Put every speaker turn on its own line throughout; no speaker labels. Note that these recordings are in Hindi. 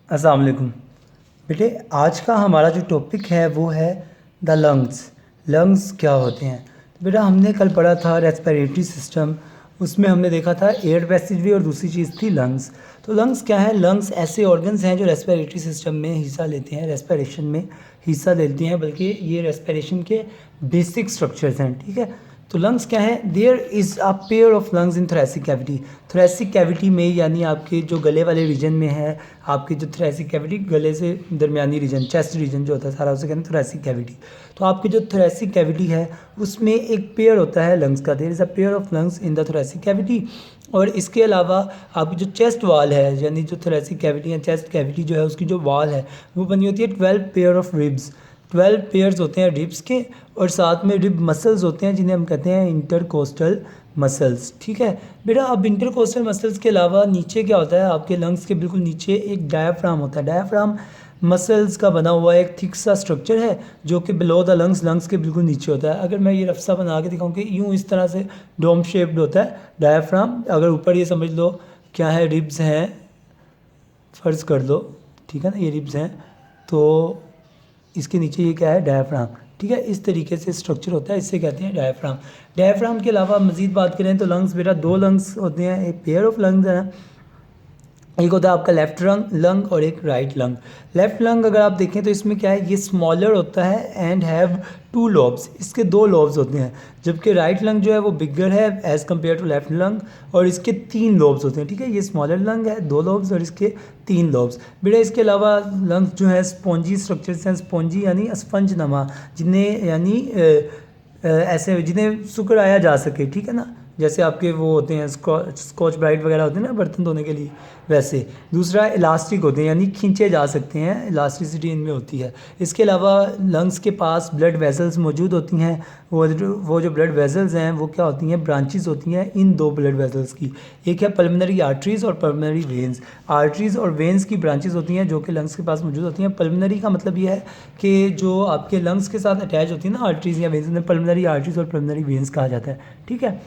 अस्सलाम वालेकुम। बेटे आज का हमारा जो टॉपिक है वो है द लंग्स। लंग्स क्या होते हैं? तो बेटा हमने कल पढ़ा था रेस्पिरेटरी सिस्टम, उसमें हमने देखा था एयर पैसेजवे और दूसरी चीज़ थी लंग्स। तो लंग्स क्या है? लंग्स ऐसे ऑर्गन्स हैं जो रेस्पिरेटरी सिस्टम में हिस्सा लेते हैं, रेस्पिरेशन में हिस्सा लेते हैं, बल्कि ये रेस्पिरेशन के बेसिक स्ट्रक्चर्स हैं। ठीक है, तो लंग्स क्या है? There is a pair of lungs in thoracic cavity. Thoracic cavity में यानी आपके जो गले वाले रीजन में है, आपकी जो थोरेसिक कैविटी, गले से दरमियानी रीजन, चेस्ट रीजन जो होता है सारा, उसे कहते हैं थोरेसिक कैविटी। तो आपकी जो थोरेसिक कैविटी है उसमें एक पेयर होता है लंग्स का। There is a pair of lungs in the thoracic cavity. और इसके अलावा आपकी जो चेस्ट वाल है, यानी जो थोरेसिक कैविटी या चेस्ट कैविटी जो है उसकी जो वाल है वो बनी होती है 12 पेयर ऑफ रिब्स। 12 पेयर्स होते हैं रिब्स के, और साथ में रिब मसल्स होते हैं जिन्हें हम कहते हैं इंटरकोस्टल मसल्स। ठीक है बेटा, अब इंटरकोस्टल मसल्स के अलावा नीचे क्या होता है? आपके लंग्स के बिल्कुल नीचे एक डायाफ्राम होता है। डायाफ्राम मसल्स का बना हुआ एक थिक सा स्ट्रक्चर है जो कि बिलो द लंग्स, लंग्स के बिल्कुल नीचे होता है। अगर मैं ये रफ्सा बना के दिखाऊँ कि यूँ इस तरह से डोम शेप्ड होता है डायाफ्राम। अगर ऊपर ये समझ लो क्या है, रिब्स हैं, फ़र्ज़ कर लो, ठीक है ना, ये रिब्स हैं, तो इसके नीचे ये क्या है? डायाफ्राम। ठीक है, इस तरीके से स्ट्रक्चर होता है, इससे कहते हैं डायाफ्राम। डायाफ्राम के अलावा मज़ीद बात करें तो लंग्स बेटा दो लंग्स होते हैं, एक पेयर ऑफ लंग्स है। एक होता है आपका लेफ्ट लंग और एक राइट लंग। लेफ्ट लंग अगर आप देखें तो इसमें क्या है, ये स्मॉलर होता है एंड हैव 2 लॉब्स, इसके 2 लॉब्स होते हैं। जबकि राइट लंग जो है वो बिगर है as compare to left lung, और इसके 3 लॉब्स होते हैं। ठीक है, ये स्मॉलर लंग है, 2 लॉब्स, और इसके 3 लॉब्स। बेटा इसके अलावा लंग्स जो है स्पॉन्जी स्ट्रक्चर्स हैं। स्पॉन्जी यानी स्पंज नमा, जिन्हें यानी ऐसे जिन्हें सुकड़ाया जा सके। ठीक है ना, जैसे आपके वो होते हैं स्कॉच ब्राइट वगैरह होते हैं ना बर्तन धोने के लिए, वैसे। दूसरा इलास्टिक होते हैं, यानी खींचे जा सकते हैं, इलास्टिसिटी इनमें होती है। इसके अलावा लंग्स के पास ब्लड वेसल्स मौजूद होती हैं। वो जो ब्लड वेसल्स हैं वो क्या होती हैं? ब्रांचेस होती हैं इन 2 ब्लड वेसल्स की। एक है पल्मोनरी आर्टरीज़ और पल्मोनरी वेन्स। आर्टरीज़ और वेन्स की ब्रांचेस होती हैं जो कि लंग्स के पास मौजूद होती हैं। पल्मोनरी का मतलब ये है कि जो आपके लंग्स के साथ अटैच होती है ना आर्टरीज़ या वेन्स, उन्हें पल्मोनरी आर्टरीज़ और पल्मोनरी वेन्स कहा जाता है। ठीक है,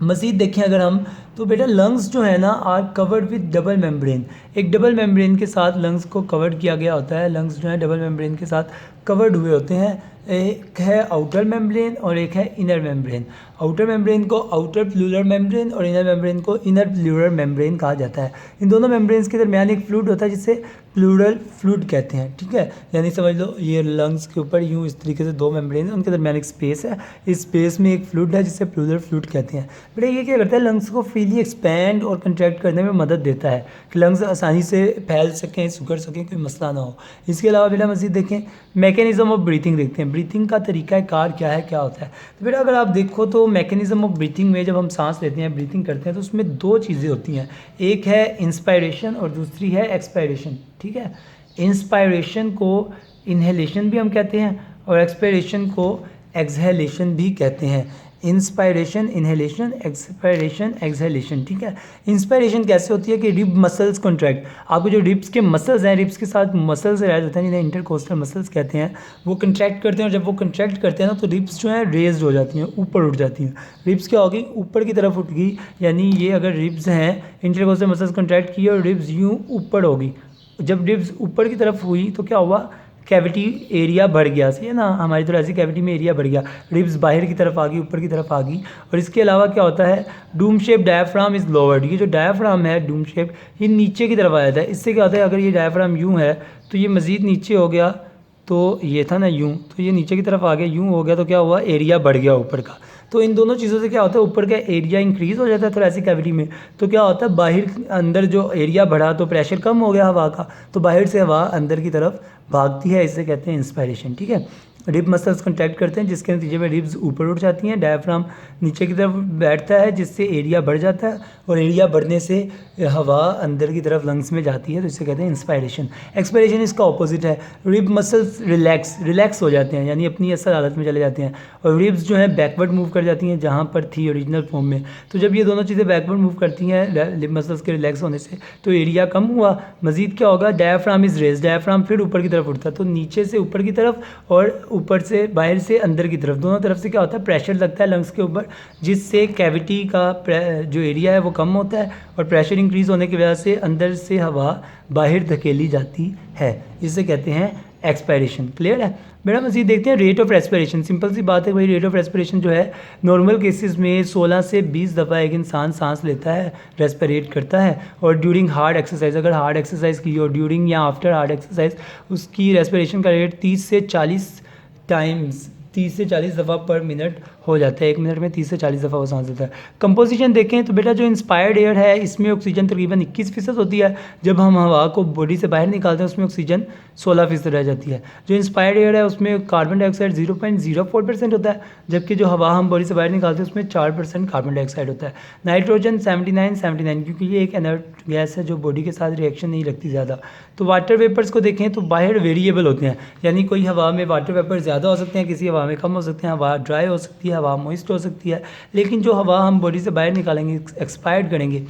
मज़ीद देखें अगर हम, तो बेटा लंग्स जो है ना are covered with double membrane. एक डबल मेम्ब्रेन के साथ लंग्स को कवर्ड किया गया होता है। लंग्स जो है डबल मेम्ब्रेन के साथ कवर्ड हुए होते हैं। एक है आउटर मेम्ब्रेन और एक है इनर मेम्ब्रेन। आउटर मेम्ब्रेन को आउटर प्लूरल मेम्ब्रेन और इनर मेम्ब्रेन को इनर प्लूरल मेम्ब्रेन कहा जाता है। इन दोनों मेम्ब्रेन्स के दरमियान एक फ्लूइड होता है जिसे प्लूरल फ्लूइड कहते हैं। ठीक है, यानी समझ लो ये लंग्स के ऊपर यूँ इस तरीके से 2 मेम्ब्रेन हैं, उनके दरमियान एक स्पेस है, इस स्पेस में एक फ्लूइड है जिसे प्लूरल फ्लूइड कहते हैं। बेटा ये क्या करता है? लंग्स को फ्रीली एक्सपैंड और कंट्रैक्ट करने में मदद देता है कि लंग्स आसानी से फैल सकें, सुखड़ सकें, कोई मसला ना हो। इसके अलावा बेटा मज़ीद देखें, मैकेनिज़्म ऑफ ब्रीथिंग देखते हैं। ब्रीथिंग का तरीका कार क्या है, क्या होता है? तो बेटा अगर आप देखो तो मैकेनिज़्म ऑफ ब्रीथिंग में जब हम सांस लेते हैं, ब्रीथिंग करते हैं, तो उसमें 2 चीज़ें होती हैं। एक है इंस्पायरेशन और दूसरी है एक्सपायरेशन। ठीक है, इंस्पायरेशन को इन्हेलेशन भी हम कहते हैं और एक्सपायरेशन को एक्सहेलेशन भी कहते हैं। Inspiration, inhalation, expiration, exhalation. ठीक है, इंस्पायरेशन कैसे होती है कि रिब मसल्स कॉन्ट्रैक्ट, आपके जो रिब्स के मसल्स हैं, रिब्स के साथ मसल्स अटैच होते हैं जिन्हें इंटरकोस्टल मसल्स कहते हैं, वो कॉन्ट्रैक्ट करते हैं। और जब वो कॉन्ट्रैक्ट करते हैं ना तो रिब्स जो हैं रेज्ड हो जाती हैं, ऊपर उठ जाती हैं। रिब्स क्या होगी? ऊपर की तरफ उठ गई, यानी ये अगर रिब्स हैं, इंटरकोस्टल मसल्स कॉन्ट्रैक्ट की और रिब्स यूँ ऊपर होगी। जब रिब्स ऊपर की तरफ हुई तो क्या हुआ? कैविटी एरिया बढ़ गया, सही है ना, हमारी तो ऐसी कैविटी में एरिया बढ़ गया, रिब्स बाहर की तरफ आ गई, ऊपर की तरफ आ गई। और इसके अलावा क्या होता है? Doom shape diaphragm is lowered. ये जो डायाफ्राम है डूम शेप, ये नीचे की तरफ आ जाता है। इससे क्या होता है? अगर ये डायाफ्राम यूँ है तो ये मज़ीद नीचे हो गया, तो ये था ना यूँ, तो ये नीचे की तरफ आ गया, यूँ हो गया, तो क्या हुआ? एरिया बढ़ गया ऊपर का। तो इन दोनों चीज़ों से क्या होता है? ऊपर का एरिया इंक्रीज़ हो जाता है थोरेसिक कैविटी में, तो क्या होता है? बाहर अंदर जो एरिया बढ़ा तो प्रेशर कम हो गया हवा का, तो बाहर से हवा अंदर की तरफ भागती है, इसे कहते हैं इंस्पायरेशन। ठीक है, रिब मसल्स कॉन्ट्रैक्ट करते हैं जिसके नतीजे में रिब्स ऊपर उठ जाती हैं, डायफ्राम नीचे की तरफ बैठता है जिससे एरिया बढ़ जाता है, और एरिया बढ़ने से हवा अंदर की तरफ लंग्स में जाती है, तो इसे कहते हैं इंस्पायरेशन। एक्सपायरेशन इसका ऑपोजिट है, रिब मसल्स रिलैक्स हो जाते हैं, यानी अपनी असल हालत में चले जाते हैं, और रिब्स जो हैं बैकवर्ड मूव कर जाती हैं जहाँ पर थी ओरिजिनल फॉर्म में। तो जब ये दोनों चीज़ें बैकवर्ड मूव करती हैं रिब मसल्स के रिलैक्स होने से, तो एरिया कम हुआ। मज़ीद क्या होगा? डायफ्राम इज़ रेज, डायफ्राम फिर ऊपर की तरफ उठता है, तो नीचे से ऊपर की तरफ और ऊपर से बाहर से अंदर की तरफ, दोनों तरफ से क्या होता है, प्रेशर लगता है लंग्स के ऊपर, जिससे कैविटी का जो एरिया है वो कम होता है और प्रेशर इंक्रीज़ होने की वजह से अंदर से हवा बाहर धकेली जाती है। इसे कहते हैं एक्सपायरेशन। क्लियर है बेटा? मज़ीद देखते हैं रेट ऑफ रेस्पिरेशन। सिंपल सी बात है भाई, रेट ऑफ रेस्पिरेशन जो है नॉर्मल केसेस में 16 से 20 दफ़ा एक इंसान सांस लेता है, रेस्पिरेट करता है। और ड्यूरिंग हार्ड एक्सरसाइज, अगर हार्ड एक्सरसाइज की हो ड्यूरिंग या आफ्टर हार्ड एक्सरसाइज, उसकी रेस्पिरेशन का रेट 30 से 40 दफ़ा पर मिनट हो जाता है। 1 मिनट में 30 से 40 दफ़ा वो सांस लेता है। कंपोजिशन देखें तो बेटा जो इंस्पायर्ड एयर है इसमें ऑक्सीजन तकरीबन 21% होती है। जब हम हवा को बॉडी से बाहर निकालते हैं उसमें ऑक्सीजन 16% रह जाती है। जो इंस्पायर्ड एयर है उसमें कार्बन डाइऑक्साइड 0.04% होता है, जबकि जो हवा हम बॉडी से बाहर निकालते हैं उसमें 4% कार्बन डाइऑक्साइड होता है। नाइट्रोजन 79, क्योंकि ये एक इनर्ट गैस है जो बॉडी के साथ रिएक्शन नहीं रखती ज़्यादा। तो वाटर वेपर्स को देखें तो बाहर वेरिएबल होते हैं, यानी कोई हवा में वाटर वेपर ज़्यादा हो सकते हैं, किसी हवा में कम हो सकते हैं। हवा ड्राई हो सकती है, हवा मॉइस्ट हो सकती है, लेकिन जो हवा हम बॉडी से बाहर निकालेंगे, एक्सपायर्ड करेंगे,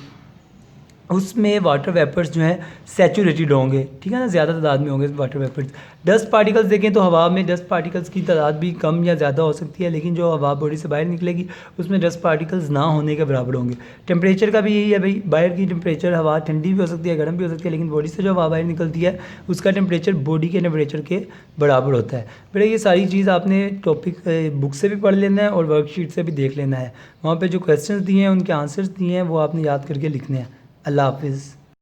उसमें वाटर वेपर्स जो हैं सैचुरेटेड होंगे, ठीक है ना, ज़्यादा तादाद में होंगे वाटर वेपर्स। डस्ट पार्टिकल्स देखें तो हवा में डस्ट पार्टिकल्स की तादाद भी कम या ज़्यादा हो सकती है, लेकिन जो हवा बॉडी से बाहर निकलेगी उसमें डस्ट पार्टिकल्स ना होने के बराबर होंगे। टेम्परेचर का भी यही है भाई, बाहर की टेम्परेचर हवा ठंडी भी हो सकती है, गर्म भी हो सकती है, लेकिन बॉडी से जो हवा बाहर निकलती है उसका टेम्परेचर बॉडी के टेम्परेचर के बराबर होता है। बेटा ये सारी चीज़ आपने टॉपिक बुक से भी पढ़ लेना है और वर्कशीट से भी देख लेना है। वहाँ पर जो क्वेश्चन दिए हैं उनके आंसर्स दिए हैं वो आपने याद करके लिखने हैं। अल्लाह हाफिज़।